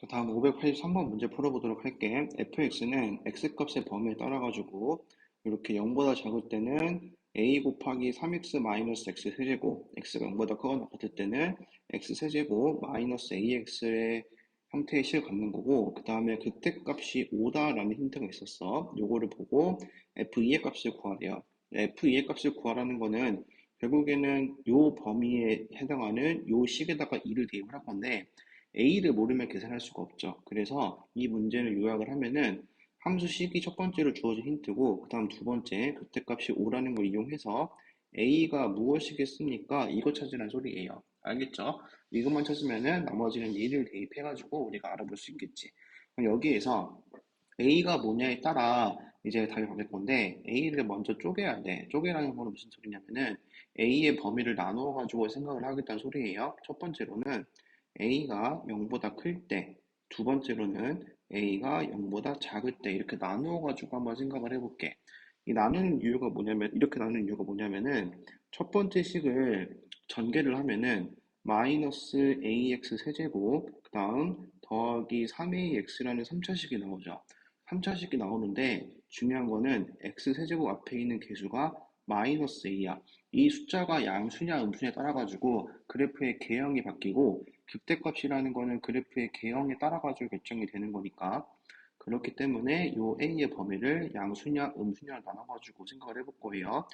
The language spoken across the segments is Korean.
자, 다음 583번 문제 풀어보도록 할게. fx는 x값의 범위에 따라가지고 이렇게 0보다 작을 때는 a 곱하기 3x 마이너스 x 세제곱, x가 0보다 크거나 같을 때는 x 세제곱 마이너스 ax의 형태의 식을 갖는 거고, 그 다음에 그때값이 5다라는 힌트가 있었어. 요거를 보고 f2의 값을 구하래요. f2의 값을 구하라는 거는 결국에는 요 범위에 해당하는 요 식에다가 2를 대입을 할 건데, A를 모르면 계산할 수가 없죠. 그래서 이 문제를 요약을 하면은 함수식이 첫 번째로 주어진 힌트고, 그 다음 두 번째, 그때값이 5라는 걸 이용해서 A가 무엇이겠습니까? 이거 찾으라는 소리예요. 알겠죠? 이것만 찾으면은 나머지는 얘를 대입해가지고 우리가 알아볼 수 있겠지. 그럼 여기에서 A가 뭐냐에 따라 이제 답이 바뀔 건데, A를 먼저 쪼개야 돼. 쪼개라는 거는 무슨 소리냐면은 A의 범위를 나누어가지고 생각을 하겠다는 소리예요. 첫 번째로는 A가 0보다 클 때, 두 번째로는 A가 0보다 작을 때 이렇게 나누어가지고 한번 생각을 해볼게. 이 나누는 이유가 뭐냐면, 이렇게 나누는 이유가 뭐냐면은 첫 번째 식을 전개를 하면은 마이너스 ax 세제곱, 그 다음 더하기 3ax라는 3차식이 나오죠. 3차식이 나오는데 중요한 거는 x 세제곱 앞에 있는 개수가 마이너스 a야. 이 숫자가 양수냐 음수냐에 따라 가지고 그래프의 개형이 바뀌고, 극대값이라는 거는 그래프의 개형에 따라 가지고 결정이 되는 거니까, 그렇기 때문에 요 a의 범위를 양수냐 음수냐로 나눠 가지고 생각을 해볼 거예요.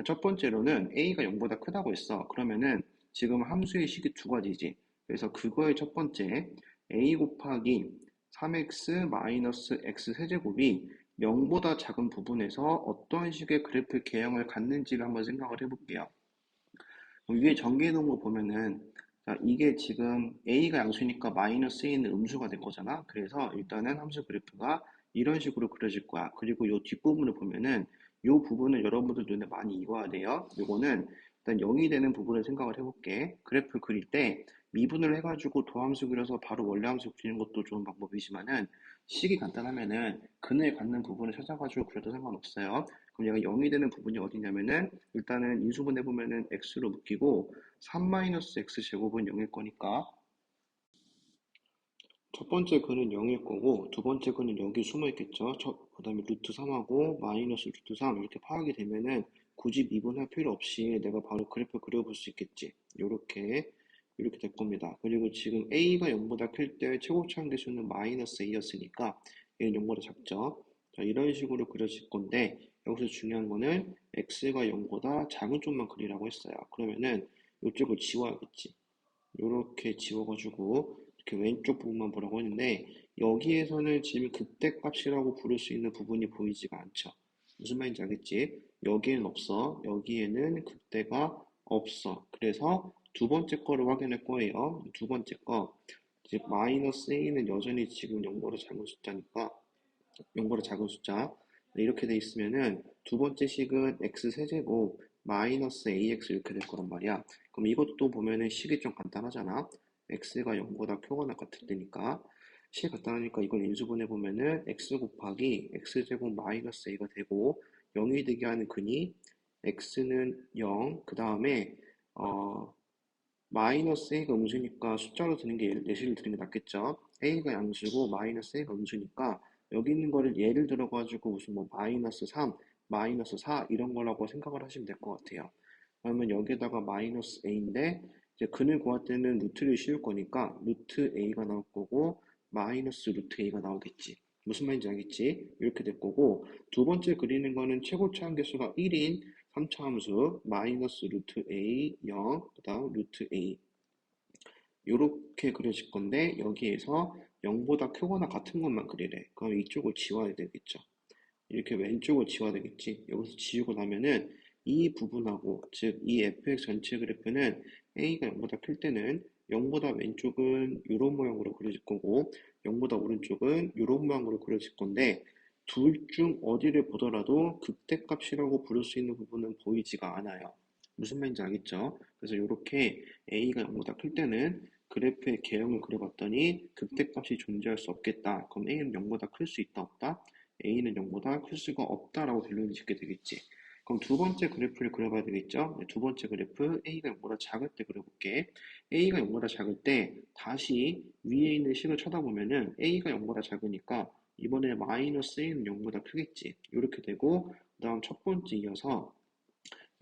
첫 번째로는 a가 0보다 크다고 했어. 그러면은 지금 함수의 식이 두 가지지. 그래서 그거의 첫 번째 a 곱하기 3x 마이너스 x 세제곱이 0보다 작은 부분에서 어떠한 식의 그래프 개형을 갖는지를 한번 생각을 해볼게요. 위에 전개해 놓은 거 보면은, 자, 이게 지금 a가 양수니까 마이너스 a는 음수가 될 거잖아. 그래서 일단은 함수 그래프가 이런 식으로 그려질 거야. 그리고 이 뒷부분을 보면은 이 부분을 여러분들 눈에 많이 익어야 돼요. 요거는 일단 0이 되는 부분을 생각을 해볼게. 그래프 그릴 때 미분을 해가지고 도함수 그려서 바로 원래 함수 그리는 것도 좋은 방법이지만은, 식이 간단하면은 근을 갖는 부분을 찾아가지고 그려도 상관없어요. 그럼 얘가 0이 되는 부분이 어디냐면은, 일단은 인수분 해보면은 x로 묶이고 3-x 제곱은 0일 거니까 첫 번째 근은 0일 거고, 두 번째 근은 여기 숨어 있겠죠. 그 다음에 루트 3하고 마이너스 루트 3 이렇게 파악이 되면은 굳이 미분할 필요 없이 내가 바로 그래프 그려볼 수 있겠지. 요렇게 이렇게 될 겁니다. 그리고 지금 a가 0보다 클 때 최고차항 계수는 마이너스 a였으니까 얘는 0보다 작죠. 자, 이런 식으로 그려질 건데, 여기서 중요한 거는 x가 0보다 작은 쪽만 그리라고 했어요. 그러면은 이쪽을 지워야겠지. 이렇게 지워가지고 이렇게 왼쪽 부분만 보라고 했는데, 여기에서는 지금 극대값이라고 부를 수 있는 부분이 보이지가 않죠. 무슨 말인지 알겠지? 여기에는 없어. 여기에는 극대가 없어. 그래서 두 번째 거를 확인할 거예요. 두 번째 거. 즉 마이너스 a는 여전히 지금 0보다 작은 숫자니까, 0보다 작은 숫자. 네, 이렇게 돼 있으면은 두 번째 식은 x 세제곱 마이너스 ax 이렇게 될 거란 말이야. 그럼 이것도 보면은 식이 좀 간단하잖아. x가 0보다 크거나 같을 때니까. 식이 간단하니까 이걸 인수분해 보면은 x 곱하기 x제곱 마이너스 a가 되고, 0이 되게 하는 근이 x는 0, 그 다음에 마이너스 a가 음수니까 숫자로 드는 게 예시를 드는 게 낫겠죠. a가 양수고 마이너스 a가 음수니까 여기 있는 거를 예를 들어가지고 무슨 뭐 마이너스 3, 마이너스 4 이런 거라고 생각을 하시면 될 것 같아요. 그러면 여기에다가 마이너스 a인데, 이제 근을 구할 때는 루트를 씌울 거니까 루트 a가 나올 거고 마이너스 루트 a가 나오겠지. 무슨 말인지 알겠지? 이렇게 될 거고, 두 번째 그리는 거는 최고차 함계수가 1인 3차 함수 마이너스 루트 a 0, 그 다음 루트 a 요렇게 그려질 건데, 여기에서 0보다 크거나 같은 것만 그리래. 그럼 이쪽을 지워야 되겠죠. 이렇게 왼쪽을 지워야 되겠지. 여기서 지우고 나면은 이 부분하고, 즉 이 fx 전체 그래프는 a가 0보다 클 때는 0보다 왼쪽은 이런 모양으로 그려질 거고 0보다 오른쪽은 이런 모양으로 그려질 건데, 둘 중 어디를 보더라도 극대값이라고 부를 수 있는 부분은 보이지가 않아요. 무슨 말인지 알겠죠? 그래서 이렇게 a가 0보다 클 때는 그래프의 개형을 그려봤더니 극대값이 존재할 수 없겠다. 그럼 a는 0보다 클 수 있다 없다? a는 0보다 클 수가 없다라고 결론을 짓게 되겠지. 그럼 두 번째 그래프를 그려봐야 되겠죠? 네, 두 번째 그래프 A가 0보다 작을 때 그려볼게. A가 0보다 작을 때 다시 위에 있는 식을 쳐다보면은 A가 0보다 작으니까 이번에 마이너스 A는 0보다 크겠지. 이렇게 되고 그 다음 첫 번째 이어서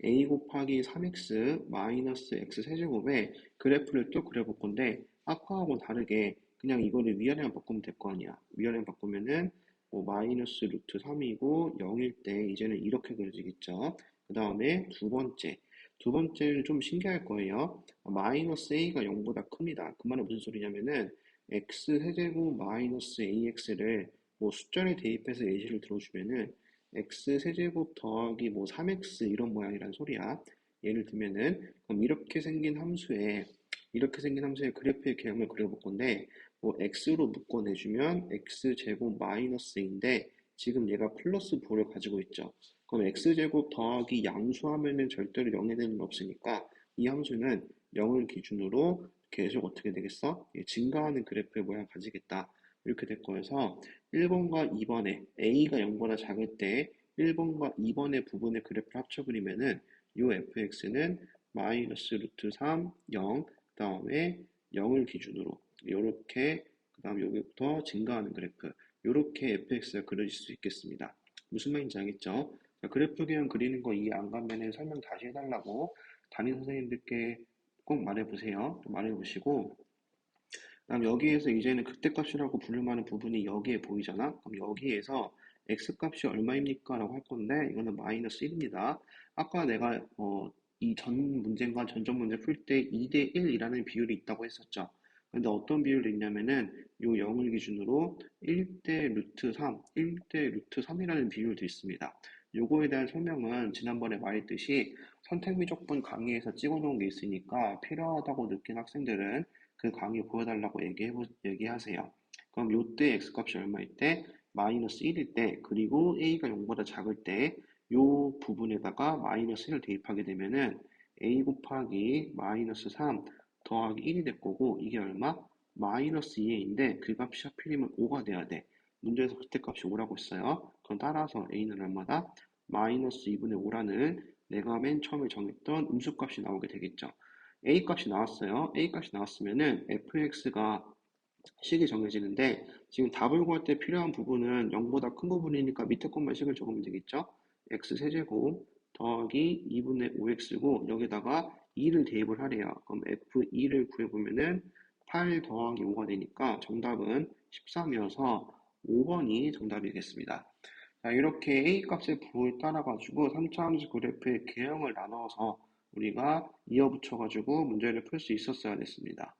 a 곱하기 3x 마이너스 x 세제곱의 그래프를 또 그려볼 건데 아까하고 다르게 그냥 이거를 위아래만 바꾸면 될 거 아니야. 위아래만 바꾸면은 뭐 마이너스 루트 3이고 0일 때 이제는 이렇게 그려지겠죠. 그 다음에 두 번째는 좀 신기할 거예요. 마이너스 a가 0보다 큽니다. 그 말은 무슨 소리냐면은 x 세제곱 마이너스 ax를 뭐 숫자를 대입해서 예시를 들어주면은 x 세제곱 더하기 뭐 3x 이런 모양이란 소리야. 예를 들면은 그럼 이렇게 생긴 함수의 그래프의 개형을 그려볼 건데 뭐 x로 묶어내주면 x제곱 마이너스인데 지금 얘가 플러스 부호를 가지고 있죠. 그럼 x제곱 더하기 양수하면은 절대로 0이 되는 건 없으니까 이 함수는 0을 기준으로 계속 어떻게 되겠어? 증가하는 그래프의 모양을 가지겠다. 이렇게 될 거여서 1번과 2번에 a가 0보다 작을 때 1번과 2번의 부분의 그래프를 합쳐 그리면은 이 fx는 마이너스 루트 3, 0, 그 다음에 0을 기준으로 이렇게 그 다음 여기부터 증가하는 그래프 이렇게 fx가 그려질 수 있겠습니다. 무슨 말인지 알겠죠? 자, 그래프 그냥 그리는 거 이해 안 가면은 설명 다시 해달라고 담임 선생님들께 꼭 말해보세요. 말해보시고 그다음 여기에서 이제는 극대값이라고 부를 만한 부분이 여기에 보이잖아? 그럼 여기에서 x값이 얼마입니까? 라고 할 건데 이거는 마이너스 1입니다. 아까 내가 이 전 문제인가 전전 문제 풀 때 2대 1이라는 비율이 있다고 했었죠. 근데 어떤 비율이 있냐면은 요 0을 기준으로 1대 루트 3, 1대 루트 3이라는 비율도 있습니다. 요거에 대한 설명은 지난번에 말했듯이 선택 미적분 강의에서 찍어놓은 게 있으니까 필요하다고 느낀 학생들은 그 강의 보여달라고 얘기하세요. 그럼 요때 x값이 얼마일 때? 마이너스 1일 때, 그리고 a가 0보다 작을 때, 요 부분에다가 마이너스 1을 대입하게 되면은 a 곱하기 마이너스 3 더하기 1이 될 거고, 이게 얼마? 마이너스 2a인데 그 값이 하필이면 5가 돼야 돼. 문제에서 그때 값이 5라고 했어요. 그럼 따라서 a는 얼마다? 마이너스 2분의 5라는 내가 맨 처음에 정했던 음수값이 나오게 되겠죠. A 값이 나왔어요. A 값이 나왔으면은 fx가 식이 정해지는데 지금 답을 구할 때 필요한 부분은 0보다 큰 부분이니까 밑에 것만 식을 적으면 되겠죠. x 세제곱 더하기 2분의 5x고 여기다가 2를 대입을 하래요. 그럼 f2를 구해보면은 8 더하기 5가 되니까 정답은 13이어서 5번이 정답이겠습니다. 자, 이렇게 A 값의 부호에 따라가지고 3차 함수 그래프의 개형을 나눠서 우리가 이어붙여가지고 문제를 풀 수 있었어야 됐습니다.